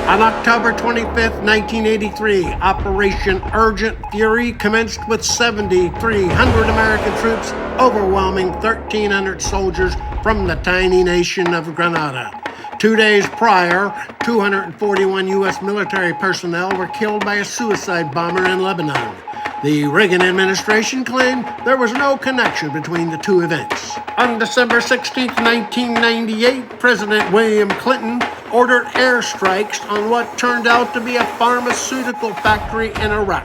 On October 25th, 1983, Operation Urgent Fury commenced with 7,300 American troops overwhelming 1,300 soldiers from the tiny nation of Grenada. 2 days prior, 241 U.S. military personnel were killed by a suicide bomber in Lebanon. The Reagan administration claimed there was no connection between the two events. On December 16, 1998, President William Clinton ordered airstrikes on what turned out to be a pharmaceutical factory in Iraq.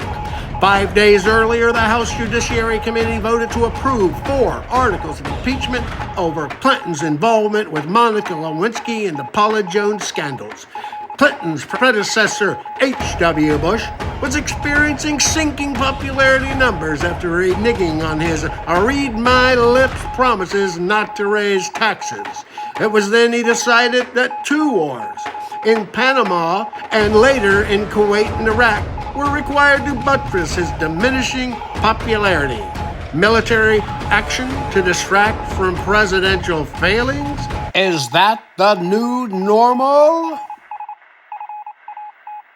5 days earlier, the House Judiciary Committee voted to approve 4 articles of impeachment over Clinton's involvement with Monica Lewinsky and the Paula Jones scandals. Clinton's predecessor, H.W. Bush, was experiencing sinking popularity numbers after reneging on his read my lips promises not to raise taxes. It was then he decided that 2 wars, in Panama and later in Kuwait and Iraq, were required to buttress his diminishing popularity. Military action to distract from presidential failings? Is that the new normal?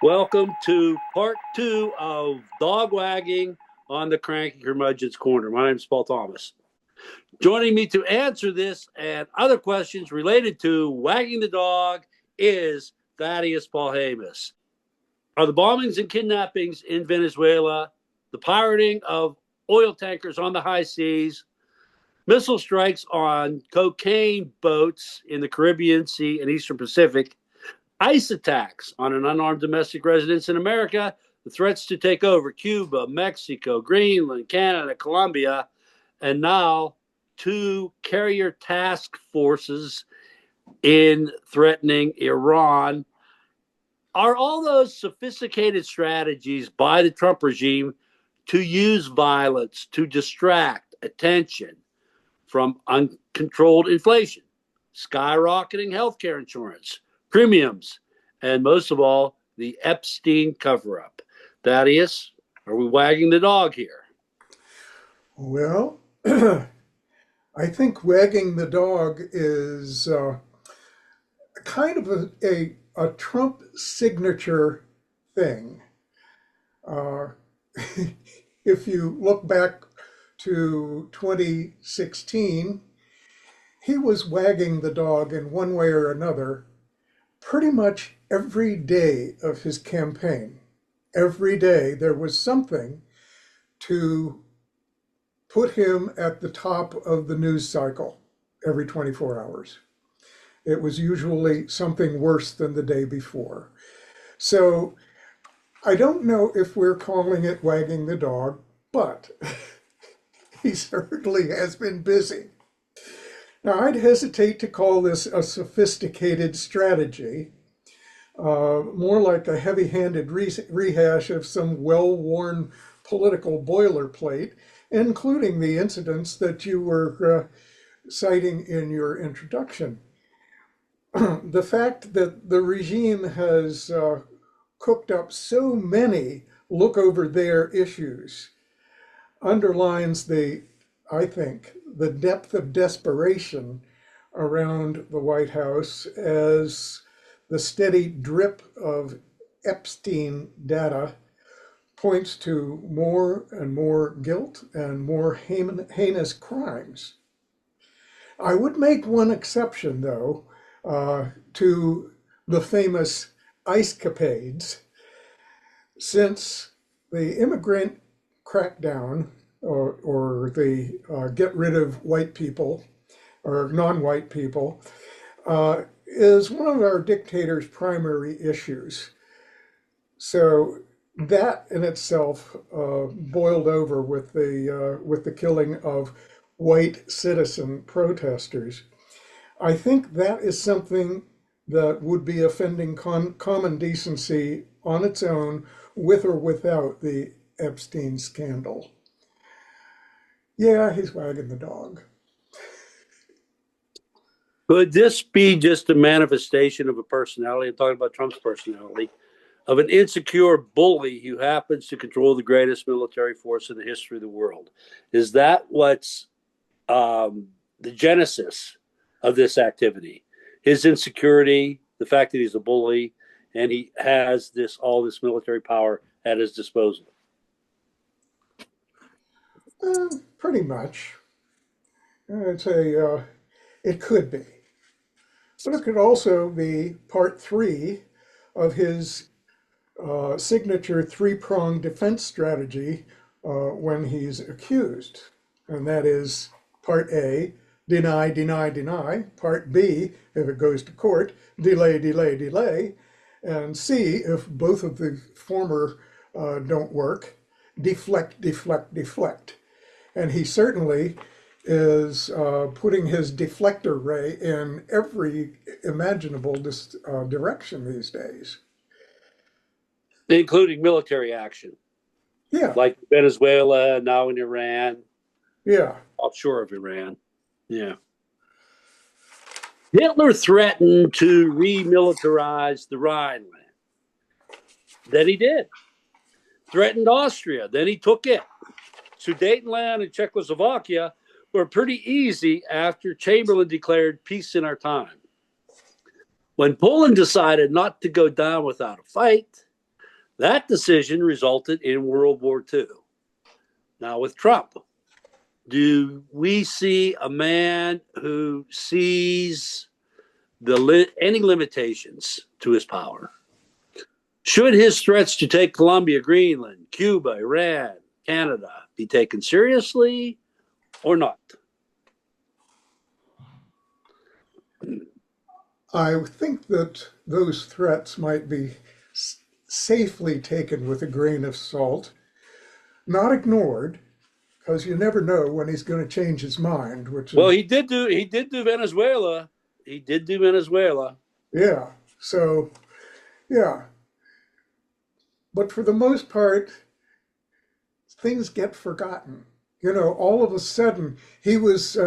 Welcome to part 2 of Dog Wagging on the Cranky Curmudgeon's Corner. My name is Paul Thomas. Joining me to answer this and other questions related to wagging the dog is Thaddeus Paulhamus. Are the bombings and kidnappings in Venezuela, the pirating of oil tankers on the high seas, missile strikes on cocaine boats in the Caribbean Sea and Eastern Pacific, ICE attacks on an unarmed domestic residents in America, the threats to take over Cuba, Mexico, Greenland, Canada, Colombia, and now 2 carrier task forces in threatening Iran. Are all those sophisticated strategies by the Trump regime to use violence to distract attention from uncontrolled inflation, skyrocketing healthcare insurance, premiums, and most of all, the Epstein cover-up? Thaddeus, are we wagging the dog here? Well, I think wagging the dog is kind of a Trump signature thing. If you look back to 2016, he was wagging the dog in one way or another pretty much every day of his campaign. Every day there was something to put him at the top of the news cycle every 24 hours. It was usually something worse than the day before. So I don't know if we're calling it wagging the dog, but he certainly has been busy. Now, I'd hesitate to call this a sophisticated strategy, more like a heavy-handed rehash of some well-worn political boilerplate, including the incidents that you were citing in your introduction. The fact that the regime has cooked up so many look over there issues underlines I think, the depth of desperation around the White House as the steady drip of Epstein data points to more and more guilt and more heinous crimes. I would make one exception, though, to the famous ICE capades, since the immigrant crackdown or the get rid of white people or non-white people is one of our dictator's primary issues. So that in itself boiled over with the killing of white citizen protesters. I think that is something that would be offending common decency on its own, with or without the Epstein scandal. Yeah, he's wagging the dog. Could this be just a manifestation of a personality? I'm talking about Trump's personality, of an insecure bully who happens to control the greatest military force in the history of the world? Is that what's the genesis of this activity? His insecurity, the fact that he's a bully, and he has all this military power at his disposal? Pretty much. I'd say it could be. But it could also be part three of his signature three-pronged defense strategy when he's accused. And that is part A, deny, deny, deny. Part B, if it goes to court, delay, delay, delay. And C, if both of the former don't work, deflect, deflect, deflect. And he certainly is putting his deflector ray in every imaginable direction these days. Including military action. Yeah. Like Venezuela, now in Iran. Yeah. Offshore of Iran. Yeah. Hitler threatened to remilitarize the Rhineland. Then he did. Threatened Austria. Then he took it. Sudetenland and Czechoslovakia were pretty easy after Chamberlain declared peace in our time. When Poland decided not to go down without a fight, that decision resulted in World War II. Now with Trump, do we see a man who sees any limitations to his power? Should his threats to take Colombia, Greenland, Cuba, Iran, Canada be taken seriously or not? I think that those threats might be safely taken with a grain of salt, not ignored, because you never know when he's going to change his mind. Well, he did do Venezuela. He did do Venezuela. Yeah. So, yeah. But for the most part, things get forgotten. You know, all of a sudden he was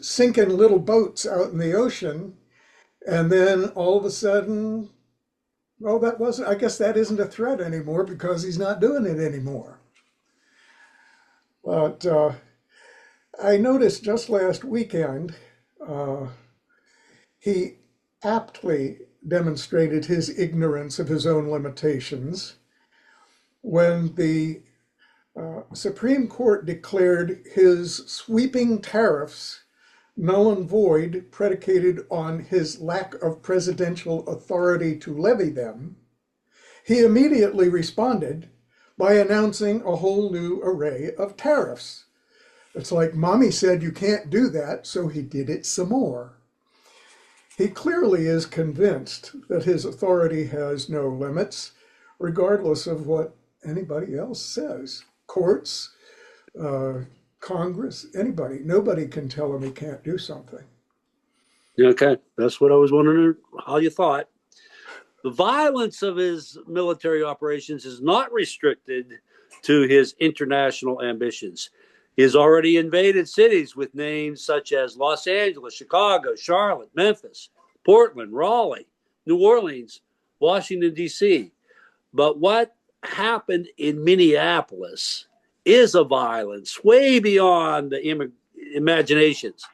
sinking little boats out in the ocean, and then all of a sudden, well, I guess that isn't a threat anymore because he's not doing it anymore. But I noticed just last weekend, he aptly demonstrated his ignorance of his own limitations when the Supreme Court declared his sweeping tariffs null and void, predicated on his lack of presidential authority to levy them. He immediately responded by announcing a whole new array of tariffs. It's like, Mommy said you can't do that, so he did it some more. He clearly is convinced that his authority has no limits, regardless of what anybody else says. Courts, Congress, anybody. Nobody can tell him he can't do something. Okay, that's what I was wondering how you thought. The violence of his military operations is not restricted to his international ambitions. He has already invaded cities with names such as Los Angeles, Chicago, Charlotte, Memphis, Portland, Raleigh, New Orleans, Washington, D.C. But what happened in Minneapolis is a violence way beyond the imaginations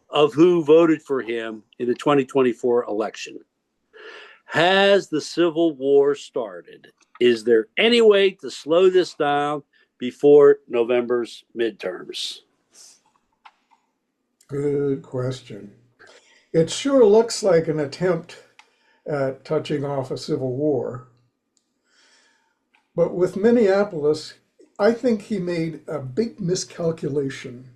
of who voted for him in the 2024 election. Has the Civil War started? Is there any way to slow this down before November's midterms? Good question. It sure looks like an attempt at touching off a civil war. But with Minneapolis, I think he made a big miscalculation.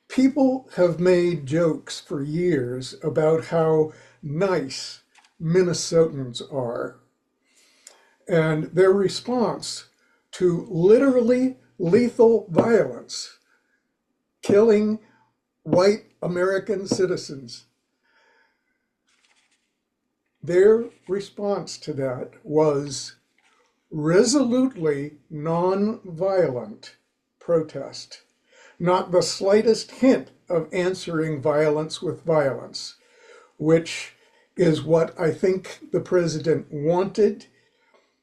People have made jokes for years about how nice Minnesotans are. And their response to literally lethal violence, killing white American citizens, their response to that was resolutely non-violent protest, not the slightest hint of answering violence with violence, which is what I think the president wanted,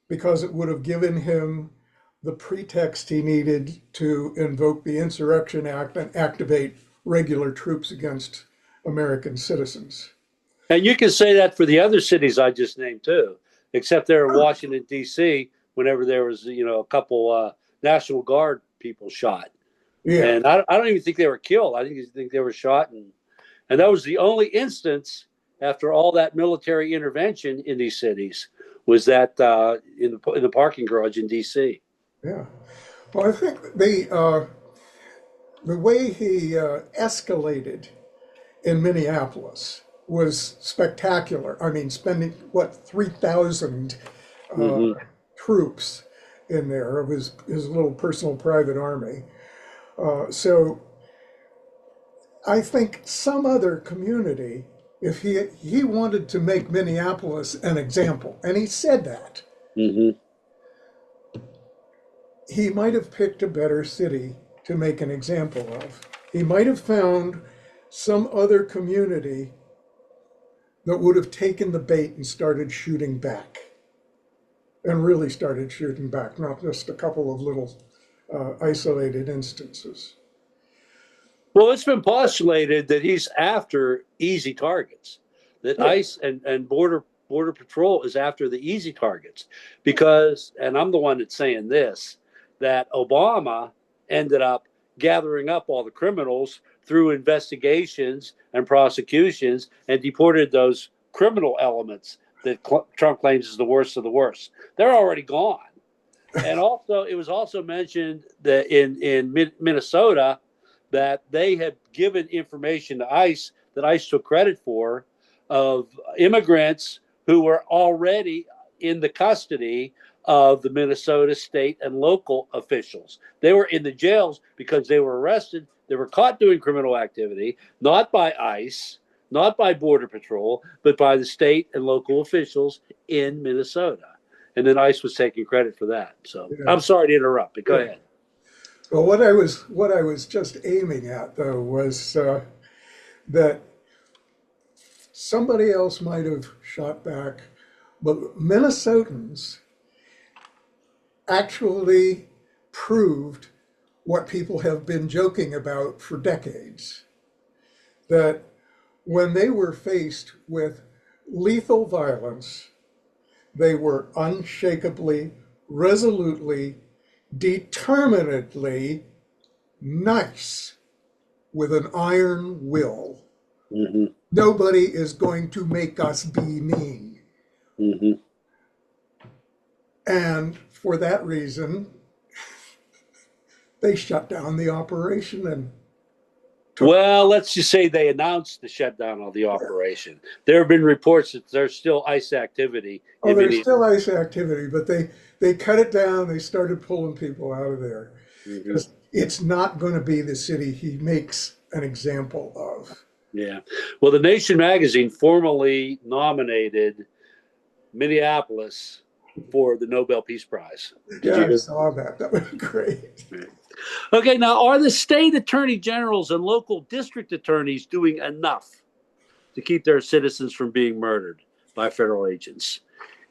because it would have given him the pretext he needed to invoke the Insurrection Act and activate regular troops against American citizens. And you can say that for the other cities I just named too, except there in Washington D.C. Whenever there was a couple National Guard people shot, Yeah, and I don't even think they were killed. I think they were shot, and that was the only instance after all that military intervention in these cities was that in the parking garage in D.C. yeah. Well, I think the way he escalated in Minneapolis was spectacular. I mean, spending what 3,000 Hmm. troops in there of his little personal private army. So I think some other community, if he wanted to make Minneapolis an example, and he said that, Hmm. he might have picked a better city to make an example of. He might have found some other community that would have taken the bait and started shooting back, and really started shooting back, not just a couple of little isolated instances. Well, it's been postulated that he's after easy targets, that Yeah, ICE and Border Patrol is after the easy targets because, and I'm the one that's saying this, that Obama ended up gathering up all the criminals through investigations and prosecutions and deported those criminal elements that Trump claims is the worst of the worst. They're already gone. And also, it was also mentioned that in Minnesota that they had given information to ICE that ICE took credit for of immigrants who were already in the custody of the Minnesota state and local officials. They were in the jails because they were arrested. They were caught doing criminal activity, not by ICE, not by Border Patrol, but by the state and local officials in Minnesota. And then ICE was taking credit for that. So yeah. I'm sorry to interrupt, but go Yeah. ahead. Well, what I was just aiming at though was that somebody else might have shot back, but Minnesotans actually proved what people have been joking about for decades, that when they were faced with lethal violence, they were unshakably, resolutely, determinedly nice with an iron will. Hmm. Nobody is going to make us be mean. Hmm. And for that reason, they shut down the operation and took. Well, let's just say they announced the shutdown of the operation. There have been reports that there's still ICE activity Oh, in there's still Minneapolis. ICE activity, but they cut it down. They started pulling people out of there Hmm. because it's not going to be the city he makes an example of. Yeah. Well, the Nation magazine formally nominated Minneapolis for the Nobel Peace Prize. Did Yeah, you I hear saw that. That was great. that? Okay, now are the state attorney generals and local district attorneys doing enough to keep their citizens from being murdered by federal agents?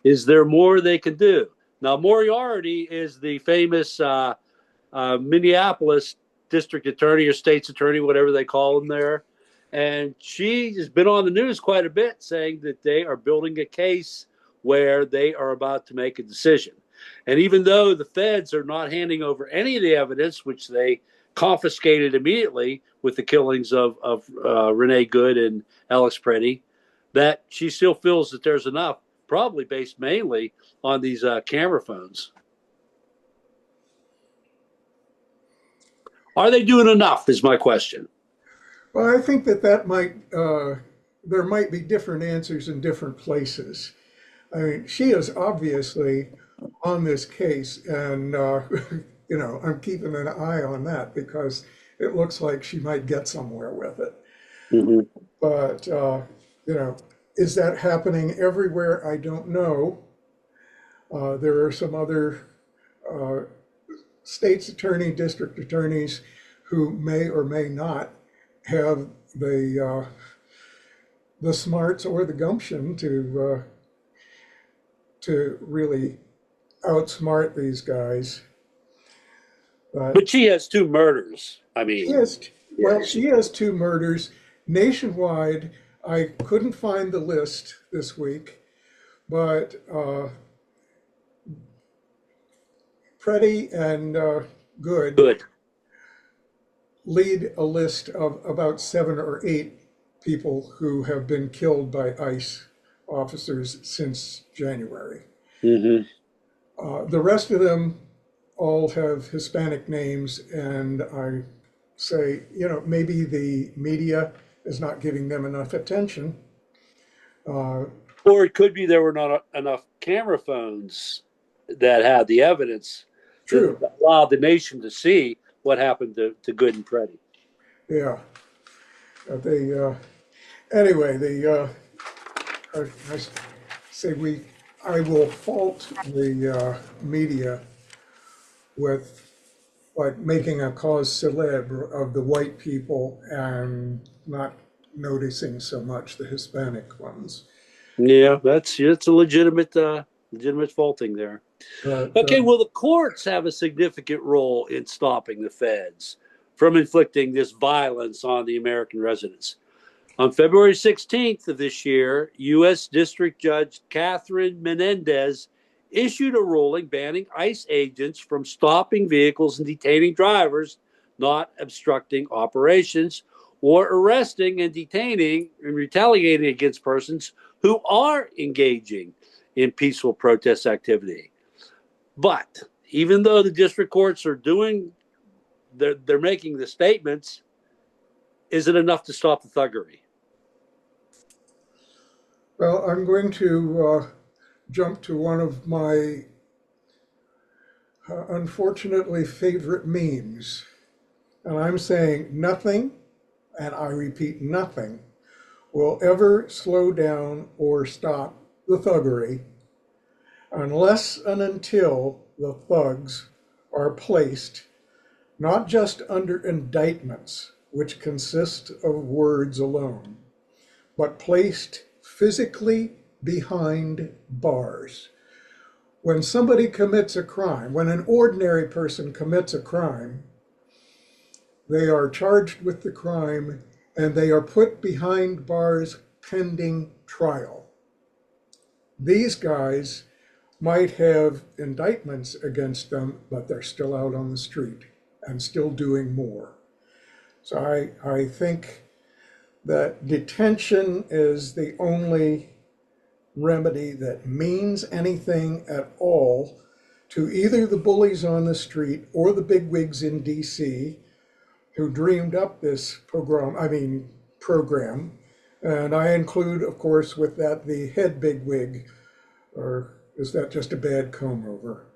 Is there more they can do? Now, Moriarty is the famous Minneapolis district attorney or state's attorney, whatever they call him there. And she has been on the news quite a bit saying that they are building a case where they are about to make a decision. And even though the feds are not handing over any of the evidence, which they confiscated immediately with the killings of Renee Good and Alex Preddy, that she still feels that there's enough, probably based mainly on these camera phones. Are they doing enough is my question. Well, I think that might there might be different answers in different places. I mean, she is obviously on this case, and I'm keeping an eye on that because it looks like she might get somewhere with it. Mm-hmm. But is that happening everywhere? I don't know. There are some other uh, state's attorney, district attorneys who may or may not have the smarts or the gumption to really outsmart these guys. But But she has two murders. I she mean, has, yeah. well, she has two murders nationwide. I couldn't find the list this week, but Preddy and Good Good. lead a list of about 7 or 8 people who have been killed by ICE officers since January. Mm-hmm. The rest of them all have Hispanic names, and I say, maybe the media is not giving them enough attention. Or it could be there were not enough camera phones that had the evidence that True. allowed the nation to see what happened to Good and Preddy. Yeah. They anyway. I say I will fault the media with like making a cause célèbre of the white people and not noticing so much the Hispanic ones. Yeah, it's a legitimate faulting there. But Okay, well, the courts have a significant role in stopping the feds from inflicting this violence on the American residents. On February 16th of this year, U.S. District Judge Catherine Menendez issued a ruling banning ICE agents from stopping vehicles and detaining drivers not obstructing operations or arresting and detaining and retaliating against persons who are engaging in peaceful protest activity. But even though the district courts are they're making the statements, is it enough to stop the thuggery? well, I'm going to jump to one of my unfortunately favorite memes, and I'm saying nothing, and I repeat nothing, will ever slow down or stop the thuggery unless and until the thugs are placed not just under indictments, which consist of words alone, but placed physically behind bars. When somebody commits a crime, when an ordinary person commits a crime, they are charged with the crime and they are put behind bars pending trial. These guys might have indictments against them, but they're still out on the street and still doing more. So I think that detention is the only remedy that means anything at all to either the bullies on the street or the bigwigs in DC who dreamed up this program. And I include, of course, with that the head bigwig, or is that just a bad comb over?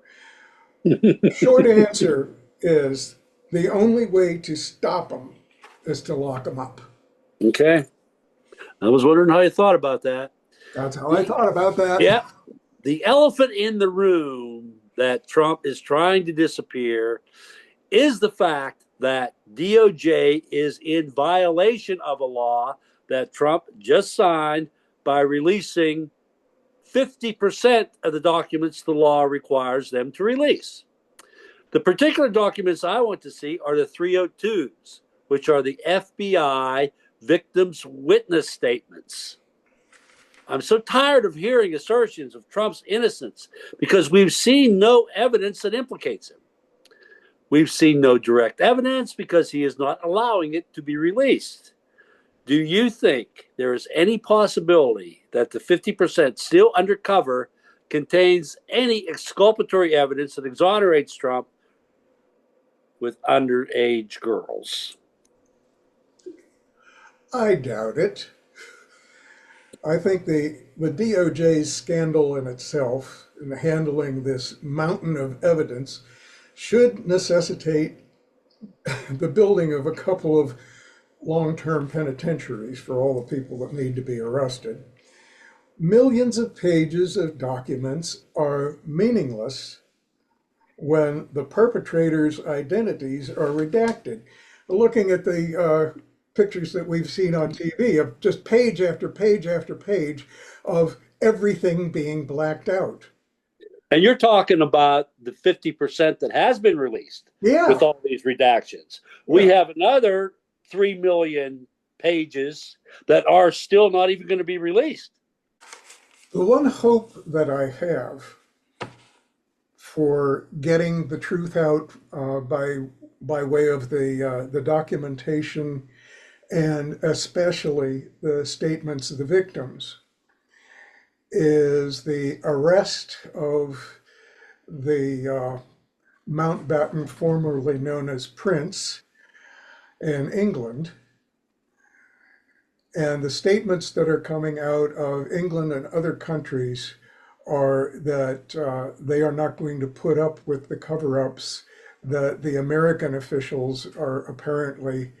Short answer is the only way to stop them is to lock them up. Okay. I was wondering how you thought about that. That's how I thought about that. Yeah. The elephant in the room that Trump is trying to disappear is the fact that DOJ is in violation of a law that Trump just signed by releasing 50% of the documents the law requires them to release. The particular documents I want to see are the 302s, which are the FBI victims' witness statements. I'm so tired of hearing assertions of Trump's innocence because we've seen no evidence that implicates him. We've seen no direct evidence because he is not allowing it to be released. Do you think there is any possibility that the 50% still undercover contains any exculpatory evidence that exonerates Trump with underage girls? I doubt it. I think the DOJ's scandal in itself in handling this mountain of evidence should necessitate the building of a couple of long-term penitentiaries for all the people that need to be arrested. Millions of pages of documents are meaningless when the perpetrators' identities are redacted. Looking at the pictures that we've seen on TV of just page after page after page of everything being blacked out. And you're talking about the 50% that has been released Yeah. with all these redactions. We have another 3 million pages that are still not even going to be released. The one hope that I have for getting the truth out by way of the documentation and especially the statements of the victims is the arrest of the Mountbatten, formerly known as Prince, in England, and the statements that are coming out of England and other countries are that they are not going to put up with the cover-ups that the American officials are apparently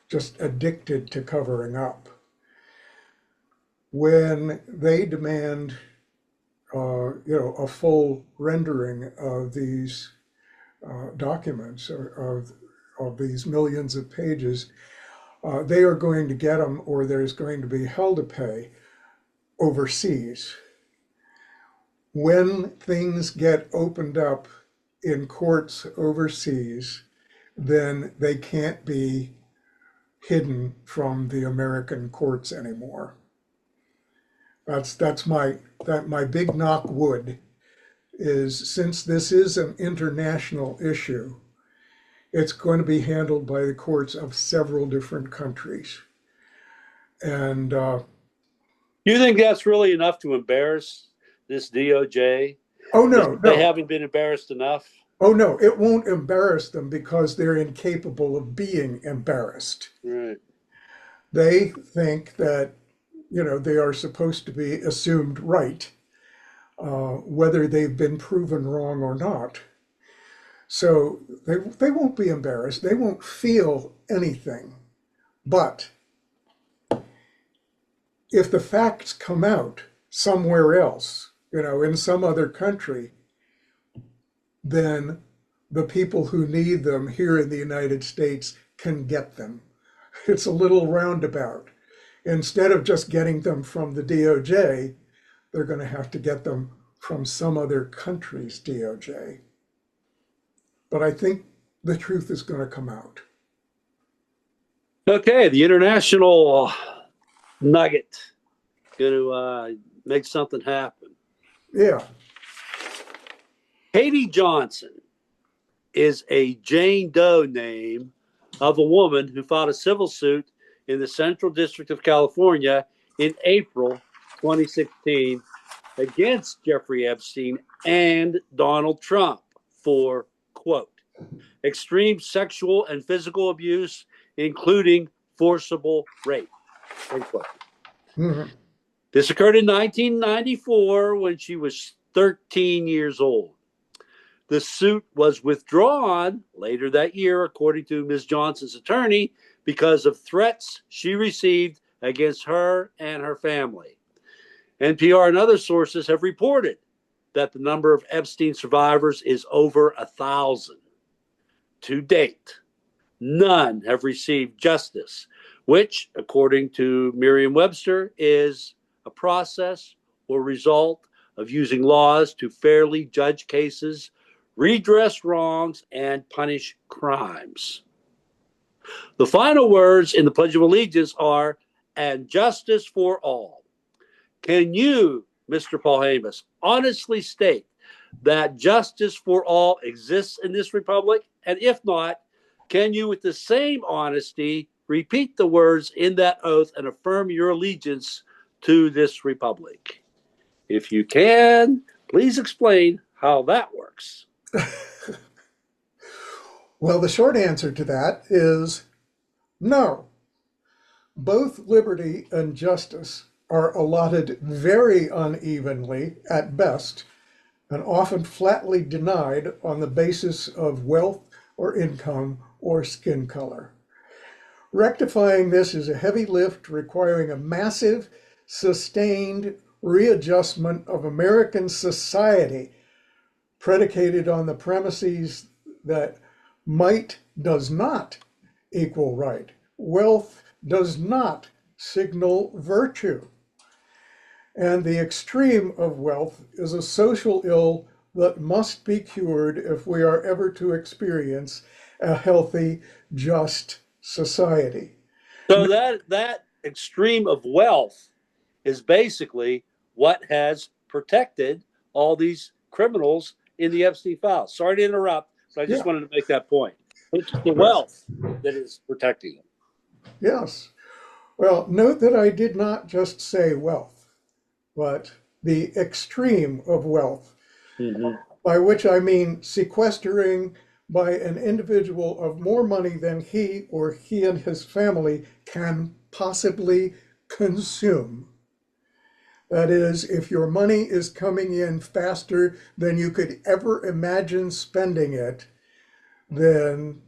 just addicted to covering up. When they demand, a full rendering of these documents of these millions of pages, they are going to get them, or there's going to be hell to pay overseas. When things get opened up in courts overseas, then they can't be hidden from the American courts anymore. That's my big knock wood is, since this is an international issue, it's going to be handled by the courts of several different countries. And You think that's really enough to embarrass this DOJ? oh no, They no. haven't been embarrassed enough? Oh no, it won't embarrass them because they're incapable of being embarrassed. Right. They think that, they are supposed to be assumed right, whether they've been proven wrong or not. So they won't be embarrassed. They won't feel anything. But if the facts come out somewhere else, in some other country, then the people who need them here in the United States can get them. It's a little roundabout. Instead of just getting them from the DOJ, they're going to have to get them from some other country's DOJ. But I think the truth is going to come out. Okay, the international nugget going to make something happen. Yeah. Katie Johnson is a Jane Doe name of a woman who filed a civil suit in the Central District of California in April 2016 against Jeffrey Epstein and Donald Trump for, quote, extreme sexual and physical abuse, including forcible rape, end quote. Mm-hmm. This occurred in 1994 when she was 13 years old. The suit was withdrawn later that year, according to Ms. Johnson's attorney, because of threats she received against her and her family. NPR and other sources have reported that the number of Epstein survivors is over 1,000. To date, none have received justice, which, according to Merriam-Webster, is a process or result of using laws to fairly judge cases, redress wrongs, and punish crimes. The final words in the Pledge of Allegiance are, and justice for all. Can you, Mr. Paul Hamas, honestly state that justice for all exists in this republic? And if not, can you, with the same honesty, repeat the words in that oath and affirm your allegiance to this republic? If you can, please explain how that works. Well, the short answer to that is no. Both liberty and justice are allotted very unevenly at best, and often flatly denied on the basis of wealth or income or skin color. Rectifying this is a heavy lift requiring a massive, sustained readjustment of American society predicated on the premises that might does not equal right. Wealth does not signal virtue. And the extreme of wealth is a social ill that must be cured if we are ever to experience a healthy, just society. So that extreme of wealth is basically what has protected all these criminals in the Epstein files. Sorry to interrupt, but I just Yeah. wanted to make that point. It's the Yes. wealth that is protecting them. Yes. Well, note that I did not just say wealth, but the extreme of wealth, by which I mean sequestering by an individual of more money than he or he and his family can possibly consume. That is, if your money is coming in faster than you could ever imagine spending it, then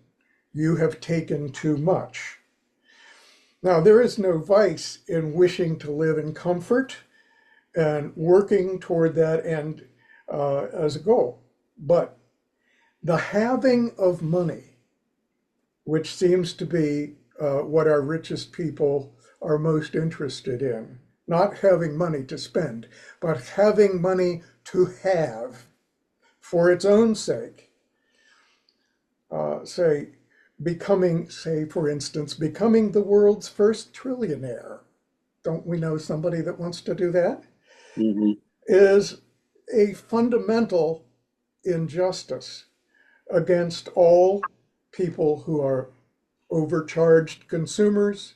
you have taken too much. Now, there is no vice in wishing to live in comfort and working toward that end as a goal. But the having of money, which seems to be what our richest people are most interested in, not having money to spend, but having money to have for its own sake. Say, for instance, becoming the world's first trillionaire. Don't we know somebody that wants to do that? Is a fundamental injustice against all people who are overcharged consumers,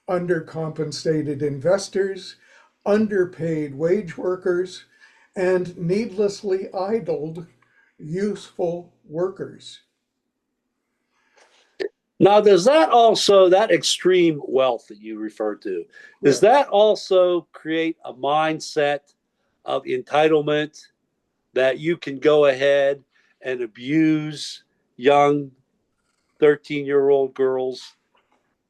undercompensated investors, underpaid wage workers, and needlessly idled useful workers. Now, does that also, that extreme wealth that you referred to, does that also create a mindset of entitlement that you can go ahead and abuse young 13-year-old girls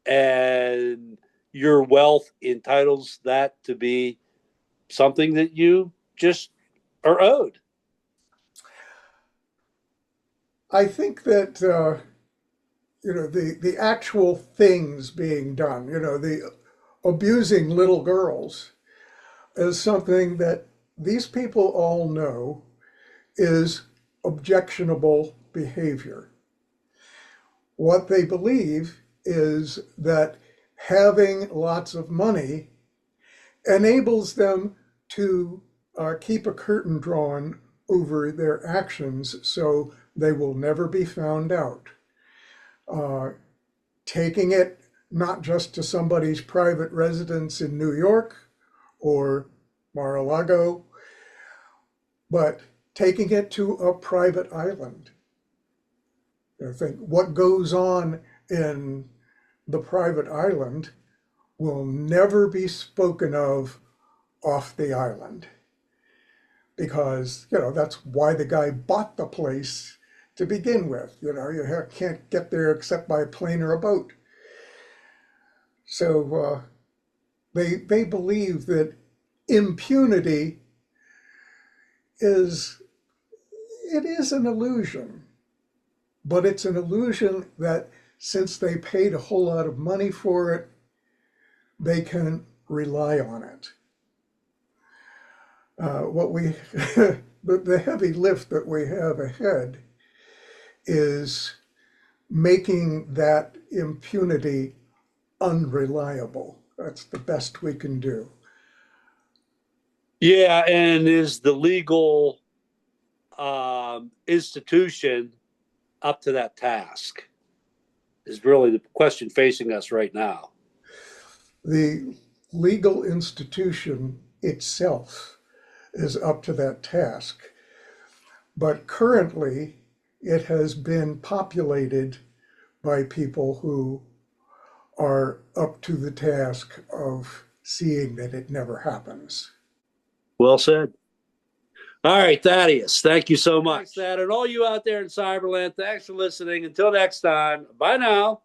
and your wealth entitles that to be something that you just are owed? I think that the actual things being done, the abusing little girls, is something that these people all know is objectionable behavior. What they believe is that having lots of money enables them to keep a curtain drawn over their actions so they will never be found out. Taking it not just to somebody's private residence in New York or Mar-a-Lago, but taking it to a private island. I think what goes on in the private island will never be spoken of off the island, because that's why the guy bought the place to begin with. You can't get there except by a plane or a boat. So they believe that impunity is an illusion, but it's an illusion that, since they paid a whole lot of money for it, they can rely on it. The heavy lift that we have ahead is making that impunity unreliable. That's the best we can do. Yeah, and is the legal institution up to that task? Is really the question facing us right now. The legal institution itself is up to that task, but currently it has been populated by people who are up to the task of seeing that it never happens. Well said. All right, Thaddeus, thank you so much. Thanks, Thad. And all you out there in Cyberland, thanks for listening. Until next time, bye now.